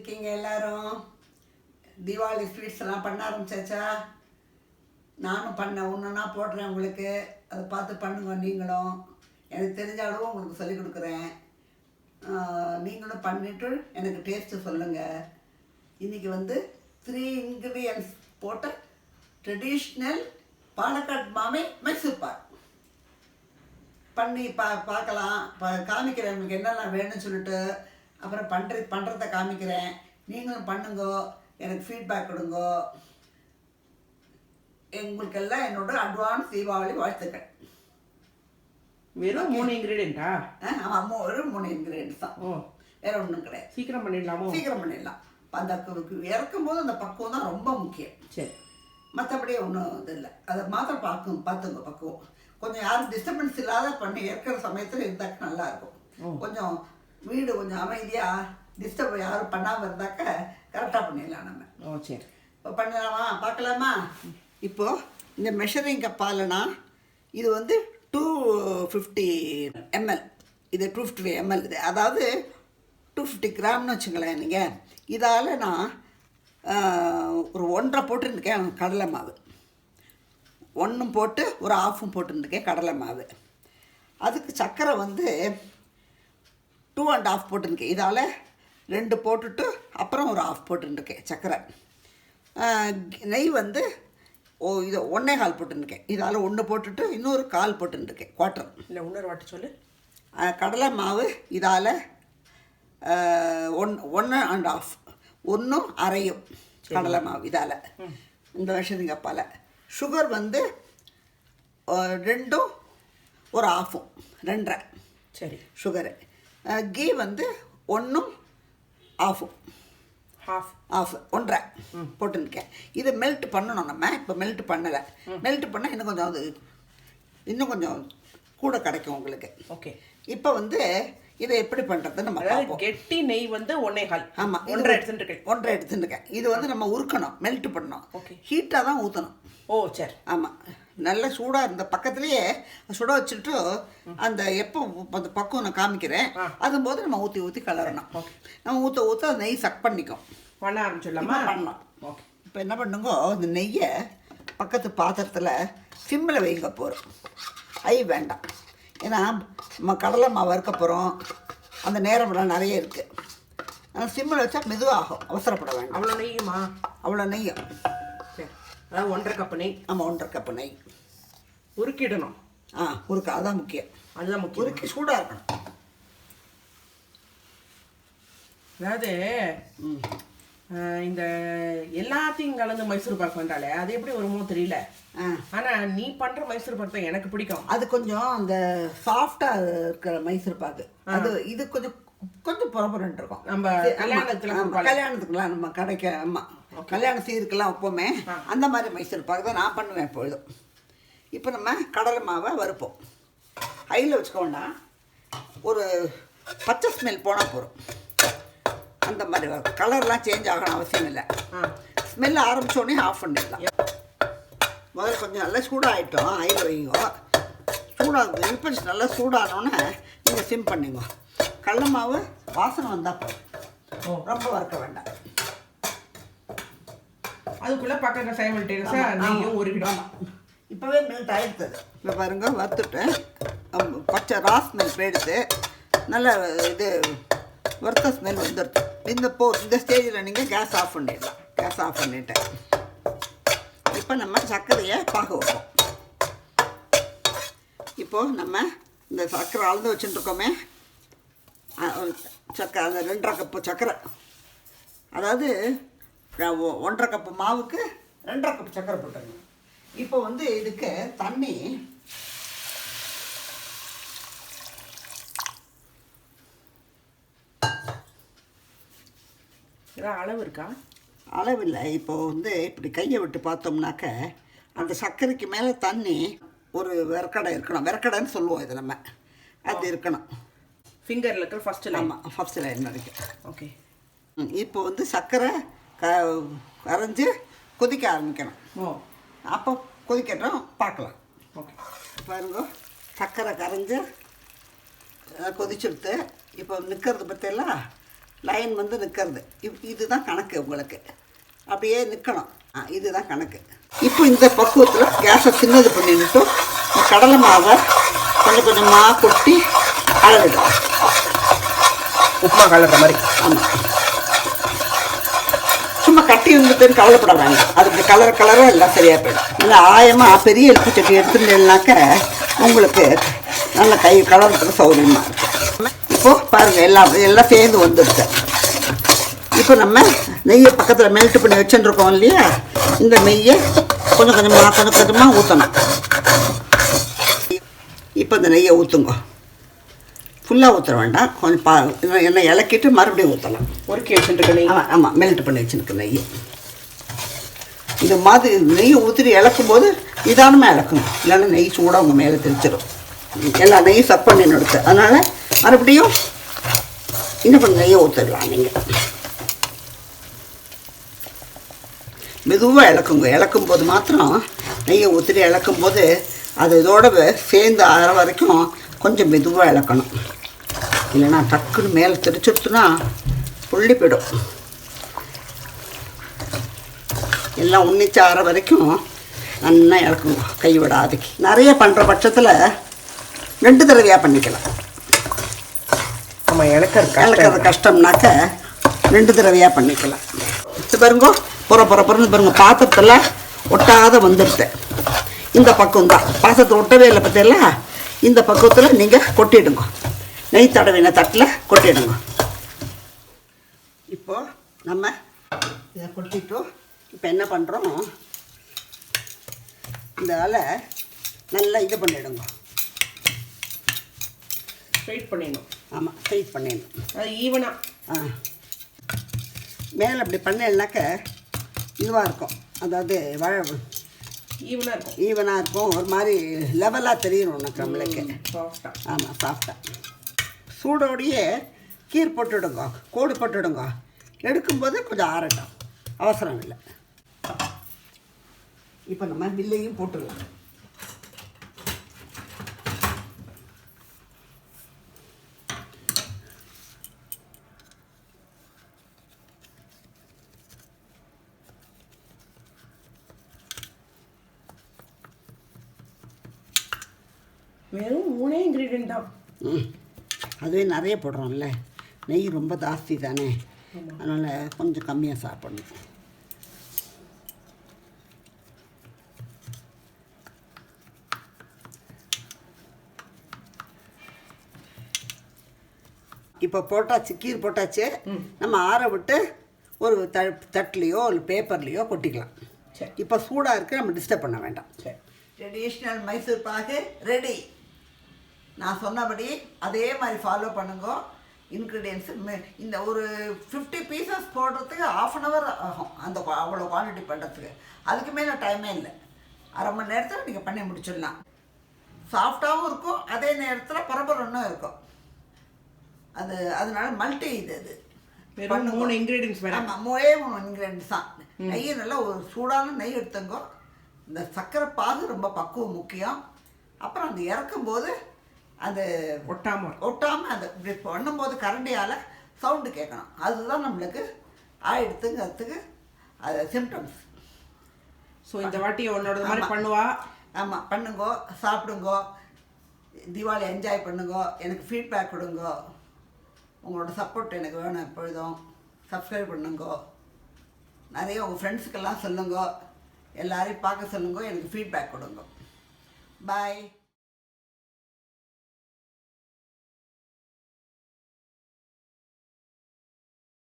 இருக்கீங்க எல்லாரும்? தீபாவளி ஸ்வீட்ஸ் எல்லாம் பண்ண ஆரம்பிச்சாச்சா? நானும் பண்ணேன், ஒன்றுனா போடுறேன் உங்களுக்கு. அதை பார்த்து பண்ணுங்க நீங்களும். எனக்கு தெரிஞ்ச அளவு உங்களுக்கு சொல்லிக் கொடுக்குறேன். நீங்களும் பண்ணிவிட்டு எனக்கு டேஸ்ட்டு சொல்லுங்கள். இன்றைக்கி வந்து 3 இன்க்ரீடியன்ட்ஸ் போட்ட ட்ரெடிஷ்னல் பாலக்காட் மாமே மைசூர் பாக் பண்ணி பார்க்கலாம். காமிக்கிறேன் உங்களுக்கு என்னெல்லாம் வேணும்னு சொல்லிட்டு. அப்புறம் பண்ணுறத காமிக்கிறேன். நீங்களும் பண்ணுங்க, எனக்கு ஃபீட்பேக் கொடுங்க. உங்களுக்கெல்லாம் என்னோட அட்வான்ஸ் தீபாவளி வாழ்த்துக்கள். வெறும் 3 இன்க்ரீடியண்டா? ஆமாம், வெறும் 3 இன்க்ரீடியன்ஸ் தான். வேற ஒன்றும் கிடையாது. சீக்கிரம் பண்ணிடலாமோ? சீக்கிரம் பண்ணிடலாம். அந்த இறக்கும் போது அந்த பக்குவம் தான் ரொம்ப முக்கியம். சரி, மற்றபடி ஒன்றும் இது இல்லை. அதை மாத்திரம் பார்த்துங்க பக்குவம். கொஞ்சம் யாரும் டிஸ்டர்பன்ஸ் இல்லாத பண்ணி இறக்குற சமயத்தில் இருந்தாக்க நல்லாயிருக்கும். கொஞ்சம் வீடு கொஞ்சம் அமைதியாக டிஸ்டர்ப் யாரும் பண்ணாமல் இருந்தாக்க கரெக்டாக பண்ணிடலாம் நம்ம. சரி, இப்போ பண்ணலாமா? பார்க்கலாமா? இப்போது இந்த மெஷரிங் கப்பாலனா இது வந்து 250 ml. இது 250 ml. இது அதாவது 250 கிராம்னு வச்சுங்களேன். நீங்கள் இதால் நான் ஒரு 1.5 போட்டுருக்கேன் கடலை மாவு. 1 போட்டு ஒரு 1/2 போட்டுருக்கேன் கடலை மாவு. அதுக்கு சர்க்கரை வந்து 2.5 போட்டுருக்கேன். இதால் 2 போட்டுட்டு அப்புறம் ஒரு 1/2 போட்டுருக்கேன் சர்க்கரை. நெய் வந்து இது 1.25 போட்டுருக்கேன். இதால் 1 போட்டுட்டு இன்னொரு 1/4 போட்டுருக்கேன், 1/4. இல்லை, இன்னொரு வாட்டி சொல்லு. கடலை மாவு இதால் 1.5, 1.5 கடலை மாவு இதால் இந்த வருஷத்துக்கு அப்பால். சுகர் வந்து 2 ஒரு 1/2, 2.5. சரி, சுகரு. கீ வந்து 1.5, 1.5 போட்டுருக்கேன். இது மெல்ட் பண்ணணும் நம்ம. இப்போ மெல்ட் பண்ணலை. மெல்ட் பண்ணால் இன்னும் கொஞ்சம் கூட கிடைக்கும் உங்களுக்கு. ஓகே. இப்போ வந்து இதை எப்படி பண்ணுறதுன்னு நம்ம பார்ப்போம். கெட்டி நெய் வந்து 1.25. ஆமாம், 1.5 எடுத்துருக்கேன். இது வந்து நம்ம உருக்கணும், மெல்ட் பண்ணணும். ஓகே. ஹீட்டாக தான் ஊற்றணும். ஓ சரி. ஆமாம், நல்ல சூடாக இருந்த பக்கத்துலேயே சுட வச்சுட்டு அந்த எப்போ அந்த பக்கம் நான் காமிக்கிறேன் அதும்போது நம்ம ஊற்றி கலரணும். நம்ம ஊற்ற நெய் சக் பண்ணிக்கும். பண்ண ஆரம்பிச்சிடலாமா? பண்ணலாம். ஓகே. இப்போ என்ன பண்ணுங்க, இந்த நெய்யை பக்கத்து பாத்திரத்தில் சிம்மில் வைங்க போகிறோம். வேண்டாம். ஏன்னா நம்ம கடலை மாவு வறுக்க போகிறோம். அந்த நேரமெல்லாம் நிறைய இருக்குது. ஆனால் சிம்மில் வச்சா மெதுவாகும், அவசரப்பட வேண்டாம். அவ்வளோ நெய்யுமா? அவ்வளோ நெய்யும். சரி, அதாவது 1.5 கப் நெய். ஆமாம், 1.5 கப் நெய் உருக்கிடணும். உருக்க, அதான் முக்கியம். அதுதான் முக்கியம். உருக்கி சூடாக இருக்கணும். அதாவது இந்த எல்லாத்தையும் கலந்து மைசூர் பாக் பண்ணுறாலே அது எப்படி வருமோ தெரியல. ஆனால் நீ பண்ணுற மைசூர் பாக் தான் எனக்கு பிடிக்கும். அது கொஞ்சம் அந்த சாஃப்டாக இருக்கிற மைசூர் பாக்கு. அது இது கொஞ்சம் புறப்புறன்ட்டு இருக்கும். நம்ம கல்யாணத்துக்குலாம் நம்ம கடைக்கு. ஆமாம், கல்யாண சீருக்கெல்லாம் வைப்போமே, அந்த மாதிரி மைசூர் பாக்கு தான் நான் பண்ணுவேன் எப்பொழுதும். இப்போ நம்ம கடலை மாவை வறுப்போம். ஹையில் வச்சுக்க வேண்டாம், ஒரு பச்சை ஸ்மெல் போனால் போகிறோம். அந்த மாதிரி வரும். கலர்லாம் சேஞ்ச் ஆகணும் அவசியம் இல்லை. ஸ்மெல் ஆரம்பித்தோடனே ஆஃப் பண்ணிடலாம். முதல்ல கொஞ்சம் நல்லா சூடாகிட்டோம், ஹையில் வைங்க. சூடாக இப்போ நல்லா சூடானோன்னே நீங்கள் சிம் பண்ணிங்க. கடலை மாவு வாசனை வந்தால் போதும், ரொம்ப வறுக்க வேண்டாம். அதுக்குள்ளே பக்கத்தில் சைமல்டேனியஸாக நெய்யும் உருக்கிடும். இப்போவே மெல்ட் ஆகிடுது. இப்போ பாருங்க, வறுத்துட்டு பச்சை ரா ஸ்மெல் போயிடுது. நல்ல இது வறுத்த ஸ்மெல் வந்துடுது. இந்த ஸ்டேஜில் நீங்கள் கேஸ் ஆஃப் பண்ணிடலாம். கேஸ் ஆஃப் பண்ணிட்டேன். இப்போ நம்ம சர்க்கரையை பாக வைப்போம். இப்போது நம்ம இந்த சர்க்கரை அளந்து வச்சுட்டுருக்கோமே, சர்க்கரை அந்த 2.5 கப்பு சர்க்கரை, அதாவது 1.5 கப்பு மாவுக்கு 2.5 கப்பு சர்க்கரை போட்டுருங்க. இப்போ வந்து இதுக்கு தண்ணி அளவு இருக்கா? அளவில்லை. இப்போது வந்து இப்படி கையை விட்டு பார்த்தோம்னாக்க அந்த சர்க்கரைக்கு மேலே தண்ணி ஒரு விறக்கடை இருக்கணும். விறக்கடைன்னு சொல்லுவோம் இது நம்ம. அது இருக்கணும். ஃபிங்கரில் இருக்கிற ஃபஸ்ட்டு லைன். ஆமாம், ஃபஸ்ட்டு லைன் வரைக்கும். ஓகே. இப்போ வந்து சர்க்கரை கரைஞ்சி கொதிக்க ஆரம்பிக்கணும். அப்போ கொதிக்கட்டும், பார்க்கலாம். ஓகே. பாருங்க, சர்க்கரை கரைஞ்சி கொதிச்சுடுத்து. இப்போ நிற்கிறது பற்றியெல்லாம் லைன் வந்து நிற்கிறது. இதுதான் கணக்கு உங்களுக்கு. அப்படியே நிற்கணும். இதுதான் கணக்கு. இப்போ இந்த பக்குவத்தில் கேஸை சின்னது பண்ணிட்டு கடலை மாவை கொஞ்சம் கொஞ்சமாக கொட்டி அளவிடும். உப்புமா கலர்ற மாதிரி. ஆமாம், சும்மா கட்டி இருந்துட்டுன்னு கவலைப்பட வேண்டாம். அதுக்கு கலராக எல்லாம் சரியாக போயிடும். நல்லா ஆயமாக பெரிய எலுப்பு சட்டி எடுத்துட்டேன்னாக்க உங்களுக்கு நல்ல கை கலர்றதுக்கு சௌகரியமாக இருக்கும். இப்போது பாருங்கள், எல்லாம் சேர்ந்து வந்துடுச்சு. இப்போ நம்ம நெய்யை பக்கத்தில் மெல்ட் பண்ணி வச்சுருக்கோம் இல்லையா, இந்த நெய்யை கொஞ்சம் கொஞ்சமாக ஊற்றணும். இப்போ இந்த நெய்யை ஊற்றுங்க. ஃபுல்லாக ஊற்ற வேண்டாம், கொஞ்சம் எண்ணெய் இலக்கிட்டு மறுபடியும் ஊற்றலாம். ஒருக்கி வச்சுருக்க நெய். ஆமாம், மெல்ட் பண்ணி வச்சுருக்க நெய். இந்த மாதிரி நெய்யை ஊற்றிட்டு இழக்கும் போது நிதானமாக இழக்கணும், இல்லைன்னா நெய் சூடாக உங்கள் மேலே தெரிச்சிடும். எல்லா நெய்யும் சப் பண்ணி எடுத்து, அதனால் மறுபடியும் இன்னும் கொஞ்சம் நெய்யை ஊற்றிடலாம். நீங்கள் மெதுவாக இழக்கும் போது மாத்திரம் நெய்யை ஊற்றிட்டு இழக்கும் போது அது இதோட சேர்ந்து ஆகிற வரைக்கும் கொஞ்சம் மெதுவாக இழக்கணும். இல்லைன்னா டக்குன்னு மேலே தெரிச்சுடுத்துனா புள்ளி போயிடும். எல்லாம் உன்னிச்சு ஆகிற வரைக்கும் நல்லா இழக்குங்க, கை விடாதுக்கு. நிறைய பண்ணுற பட்சத்தில் 2 தடவையாக பண்ணிக்கலாம். ஆமாம், இழக்கிறது கஷ்டம்னாக்க 2 தடவையாக பண்ணிக்கலாம். இது பாருங்க, புறந்து பாருங்க, பாத்திரத்தில் ஒட்டாத வந்துடுது. இந்த பக்கம் தான் பாத்திரத்தை ஒட்டவே இல்லை பார்த்தீங்களா, இந்த பக்குவத்தில் நீங்கள் கொட்டிடுங்க. நெய் தடவின தட்டில் கொட்டிடுங்க. இப்போது நம்ம இதை கொட்டிட்டோம். இப்போ என்ன பண்ணுறோம், இந்த ஆளை நல்லா இது பண்ணிவிடுங்க. ஸ்ட்ரைட் பண்ணிடணும். ஆமாம், ஸ்ட்ரைட் பண்ணிடணும். அது ஈவனாக. மேலே அப்படி பண்ணலைனாக்க இதுவாக இருக்கும், அதாவது ஈவனாக இருக்கும். ஒரு மாதிரி லெவலாக தெரியணும் உனக்கு நம்மளுக்கு. சாஃப்டாக. ஆமாம், சாஃப்டாக. சூடோடையே கீர் போட்டுவிடுங்க, கோடு போட்டுவிடுங்க. எடுக்கும்போது கொஞ்சம் ஆறட்டும், அவசரம் இல்லை. இப்போ நம்ம பில்லையும் போட்டுடலாம். வெறும் 3 இன்க்ரீடியன்ட் தான். அதுவே நிறைய போடுறோம்ல, நெய் ரொம்ப ஜாஸ்தி தானே, அதனால் கொஞ்சம் கம்மியாக சாப்பிடணும். இப்போ போட்டாச்சு, கீர் போட்டாச்சு. நம்ம ஆற விட்டு ஒரு தட்டுலேயோ ஒரு பேப்பர்லேயோ கொட்டிக்கலாம். இப்போ சூடாக இருக்குது, நம்ம டிஸ்டர்ப் பண்ண வேண்டாம். Traditional Mysore pak ready. நான் சொன்னபடி அதே மாதிரி ஃபாலோ பண்ணுங்க. இன்க்ரீடியன்ஸு இந்த ஒரு 50 பீசஸ் போடுறதுக்கு 1/2 hour ஆகும், அந்த அவ்வளோ குவான்டிட்டி பண்ணுறதுக்கு. அதுக்கு மேலே டைமே இல்லை. 1/2 மணி நேரத்தில் நீங்கள் பண்ணி முடிச்சிடலாம். சாஃப்டாகவும் இருக்கும், அதே நேரத்தில் பரபரன்னும் இருக்கும். அதனால மல்டி இது 3 இன்க்ரீடியன்ஸ். ஆமாம், 3 இன்க்ரீடியன்ஸ் தான். நெய்யை நல்லா ஒரு சூடான நெய் எடுத்துங்கோ. இந்த சர்க்கரை பாகு ரொம்ப பக்குவம் முக்கியம். அப்புறம் அந்த இறக்கும்போது அது ஒட்டாமல் அந்த இப்படி பண்ணும்போது கரண்டியால் சவுண்டு கேட்கணும். அதுதான் நம்மளுக்கு ஆயிடுத்துங்கிறதுக்கு அது சிம்டம்ஸ். ஸோ இந்த வாட்டி உன்னோட மாதிரி பண்ணுவா. ஆமாம், பண்ணுங்கோ, சாப்பிடுங்கோ, தீபாவளி என்ஜாய் பண்ணுங்கோ. எனக்கு ஃபீட்பேக் கொடுங்கோ. உங்களோட சப்போர்ட் எனக்கு வேணும் எப்பொழுதும். சப்ஸ்கிரைப் பண்ணுங்கோ. நிறைய உங்கள் ஃப்ரெண்ட்ஸுக்கெல்லாம் சொல்லுங்கோ. எல்லாரையும் பார்க்க சொல்லுங்க, எனக்கு ஃபீட்பேக் கொடுங்க. பாய்.